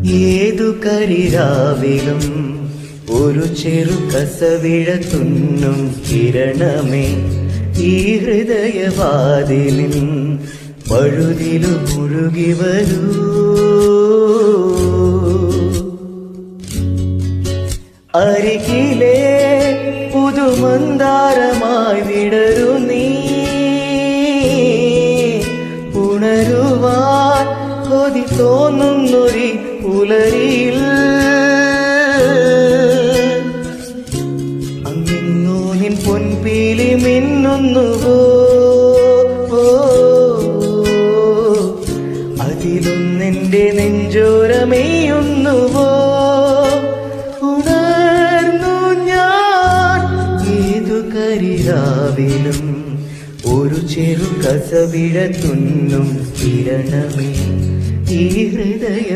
ഏതു കരിരാവിലും ഒരു ചെറു കസവിഴ തുന്നും കിരണമേ ഈ ഹൃദയവാതിലിൻ പഴുതിലു മുഴുകി വരൂ. അരികിലെ പുതുമന്ദാരമായി വിടരു നീ, ഉണരുവാൻ കൊതി തോന്നുന്നൊരി പുലരിയിൽ അങ്ങിങ്ങോ നിൻ പൊൻപീലി മിന്നുന്നുവോ, അതിലൊന്നെന്റെ നെഞ്ചോരമെയ്യുന്നുവോ. ഉണർന്നു ഞാൻ ഏതു കരിരാവിലും ഒരു ചെറു കസവിഴ തുന്നും കിരണമേ ഈ ഹൃദയ